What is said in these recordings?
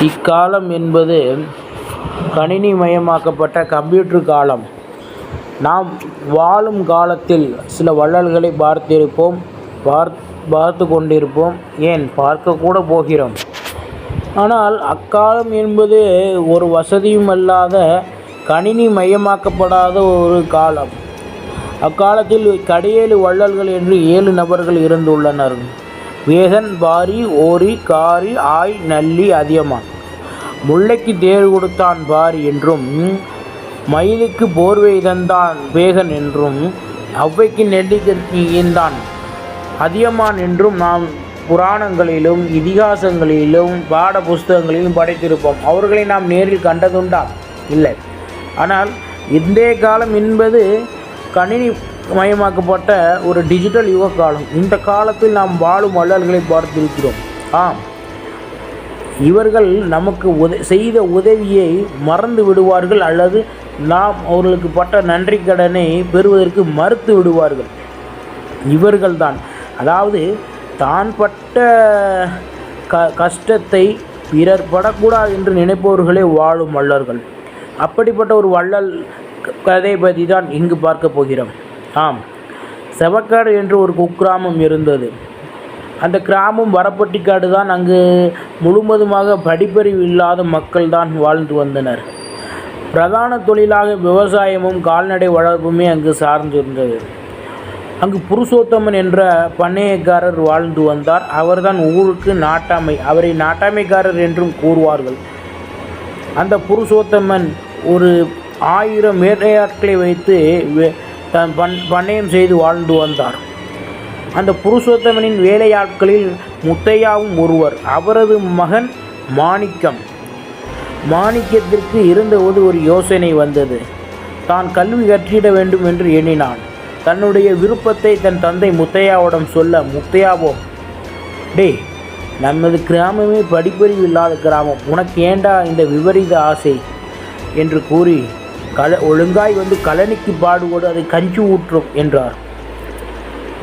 இக்காலம் என்பது கணினிமயமாக்கப்பட்ட கம்ப்யூட்டர் காலம். நாம் வாழும் காலத்தில் சில வள்ளல்களை பார்த்து கொண்டிருப்போம், ஏன் பார்க்கக்கூட போகிறோம். ஆனால் அக்காலம் என்பது ஒரு வசதியும் அல்லாத கணினி மயமாக்கப்படாத ஒரு காலம். அக்காலத்தில் கடியேழு வள்ளல்கள் என்று 7 நபர்கள் இருந்துள்ளனர். வேதன், பாரி, ஓரி, காரி, ஆய், நல்லி, அதியமான். முல்லைக்கு தேர் கொடுத்தான் பாரி என்றும், மயிலுக்கு போர்வை தந்தான் வேகன் என்றும், ஔவைக்கு நெல்லிக்கற்கு ஈந்தான் அதியமான் என்றும் நாம் புராணங்களிலும் இதிகாசங்களிலும் பாட புஸ்தகங்களிலும் படைத்திருப்போம். அவர்களை நாம் நேரில் கண்டதுண்டா? இல்லை. ஆனால் இன்றைய காலம் என்பது கணினி மயமாக்கப்பட்ட ஒரு டிஜிட்டல் யுக காலம். இந்த காலத்தில் நாம் வாழும் வள்ளல்களை பார்த்திருக்கிறோம். இவர்கள் நமக்கு செய்த உதவியை மறந்து விடுவார்கள், அல்லது நாம் அவர்களுக்கு பட்ட நன்றி கடனை பெறுவதற்கு மறுத்து விடுவார்கள். இவர்கள்தான், அதாவது தான் பட்ட கஷ்டத்தை பிறர் படக்கூடாது என்று நினைப்பவர்களே வாழும் வள்ளல்கள். அப்படிப்பட்ட ஒரு வள்ளல் கதை பற்றி தான் இங்கு பார்க்க போகிறோம். செவக்காடு என்று ஒரு குக்கிராமம் இருந்தது. அந்த கிராமம் வரப்பட்டிக்காடு தான். அங்கு முழுவதுமாக படிப்பறிவு இல்லாத மக்கள் தான் வாழ்ந்து வந்தனர். பிரதான தொழிலாக விவசாயமும் கால்நடை வளர்ப்புமே அங்கு சார்ந்திருந்தது. அங்கு புருஷோத்தமன் என்ற பண்ணையக்காரர் வாழ்ந்து வந்தார். அவர்தான் ஊருக்கு நாட்டாமை. அவரை நாட்டாமைக்காரர் என்றும் கூறுவார்கள். அந்த புருஷோத்தமன் ஒரு 1000 வேலையாட்களை வைத்து பண்ணையம் செய்து வாழ்ந்து வந்தார். அந்த புருஷோத்தமனின் வேலையாட்களில் முத்தையாவும் ஒருவர். அவரது மகன் மாணிக்கத்திற்கு இருந்தபோது ஒரு யோசனை வந்தது. தான் கல்வி கற்றிட வேண்டும் என்று எண்ணினான். தன்னுடைய விருப்பத்தை தன் தந்தை முத்தையாவிடம் சொல்ல, முத்தையாவோ, நமது கிராமமே படிப்பறிவு இல்லாத கிராமம், உனக்கு ஏண்டா இந்த விபரீத ஆசை என்று கூறி, ஒழுங்காய் வந்து கழனிக்கு பாடுவோடு அதை கஞ்சி ஊற்றும் என்றார்.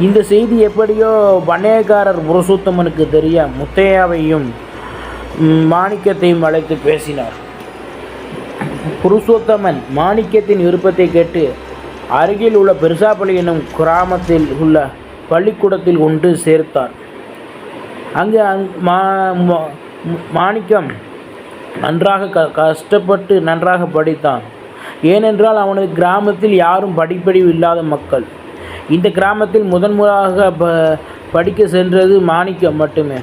இந்த செய்தி எப்படியோ பண்ணையக்காரர் புருஷோத்தமனுக்கு தெரிய முத்தையாவையும் மாணிக்கத்தையும் அழைத்து பேசினார். புருஷோத்தமன் மாணிக்கத்தின் விருப்பத்தை கேட்டு அருகில் உள்ள பெருசாப்பள்ளி என்னும் கிராமத்தில் உள்ள பள்ளிக்கூடத்தில் கொண்டு சேர்த்தார். அங்கு மாணிக்கம் நன்றாக கஷ்டப்பட்டு நன்றாக படித்தான். ஏனென்றால் அவனது கிராமத்தில் யாரும் படிப்பறிவு இல்லாத மக்கள். இந்த கிராமத்தில் முதன்முறையாக படிக்க சென்றது மாணிக்கம் மட்டுமே.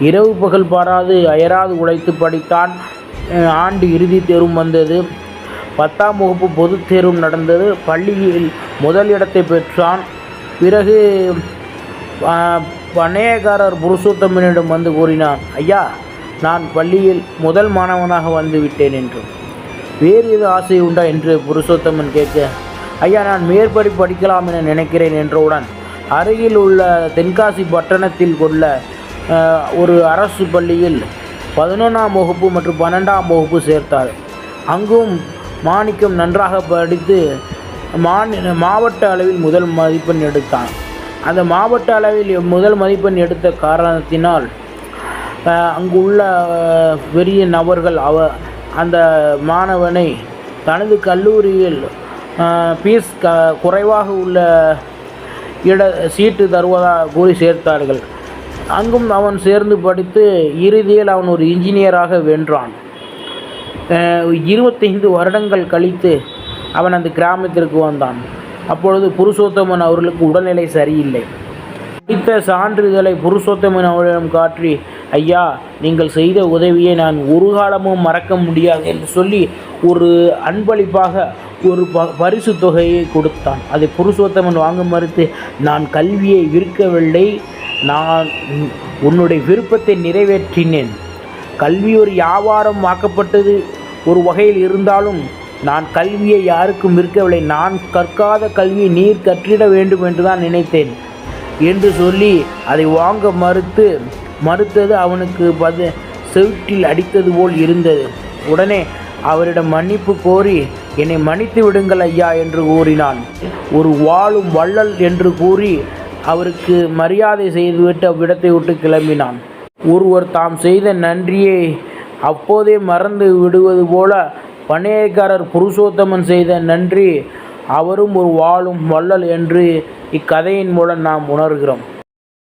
இரவு பகல் பாராது அயராது உழைத்து படித்தான். ஆண்டு இறுதி தேர்வும் வந்தது. 10ஆம் வகுப்பு பொதுத் தேர்வும் நடந்தது. பள்ளியில் முதல் இடத்தை பெற்றான். பிறகு பண்ணையக்காரர் புருஷோத்தமனிடம் வந்து கூறினான், ஐயா, நான் பள்ளியில் முதல் மாணவனாக வந்து விட்டேன் என்று. வேறு ஏது ஆசை உண்டா என்று புருஷோத்தமன் கேட்க, ஐயா, நான் மேற்படி படிக்கலாம் என நினைக்கிறேன் என்றவுடன் அருகில் உள்ள தென்காசி பட்டணத்தில் உள்ள ஒரு அரசு பள்ளியில் 11ஆம் வகுப்பு மற்றும் 12ஆம் வகுப்பு சேர்த்தார். அங்கும் மாணிக்கம் நன்றாக படித்து மாவட்ட அளவில் முதல் மதிப்பெண் எடுத்தான். அந்த மாவட்ட அளவில் முதல் மதிப்பெண் எடுத்த காரணத்தினால் அங்குள்ள பெரிய நபர்கள் அந்த மாணவனை தனது கல்லூரியில் ஃபீஸ் குறைவாக உள்ள சீட்டு தருவதாக கூறி சேர்த்தார்கள். அங்கும் அவன் சேர்ந்து படித்து இறுதியில் அவன் ஒரு இன்ஜினியராக வென்றான். 25 வருடங்கள் கழித்து அவன் அந்த கிராமத்திற்கு வந்தான். அப்பொழுது புருஷோத்தமன் அவர்களுக்கு உடல்நிலை சரியில்லை. படித்த சான்றிதழை புருஷோத்தமன் அவர்களிடம் காட்டி, ஐயா, நீங்கள் செய்த உதவியை நான் ஒரு காலமும் மறக்க முடியாது என்று சொல்லி ஒரு அன்பளிப்பாக ஒரு பரிசு தொகையை கொடுத்தான். அதை புருஷோத்தமன் வாங்க மறுத்து, நான் கல்வியை விற்கவில்லை, நான் உன்னுடைய விருப்பத்தை நிறைவேற்றினேன். கல்வி ஒரு வியாபாரம் ஆக்கப்பட்டது ஒரு வகையில் இருந்தாலும் நான் கல்வியை யாருக்கும் விற்கவில்லை. நான் கற்காத கல்வியை நீர் கற்றிட வேண்டும் என்று தான் நினைத்தேன் என்று சொல்லி அதை வாங்க மறுத்தது அவனுக்கு செவிட்டில் அடித்தது போல் இருந்தது. உடனே அவரிடம் மன்னிப்பு கோரி, என்னை மன்னித்து விடுங்கள் ஐயா என்று கூறினான். ஒரு வாழும் வள்ளல் என்று கூறி அவருக்கு மரியாதை செய்துவிட்டு அவ்விடத்தை விட்டு கிளம்பினான். ஒருவர் தாம் செய்த நன்றியை அப்போதே மறந்து விடுவது போல பண்ணையக்காரர் புருஷோத்தமன் செய்த நன்றி அவரும் ஒரு வாழும் வள்ளல் என்று இக்கதையின் மூலம் நாம் உணர்கிறோம்.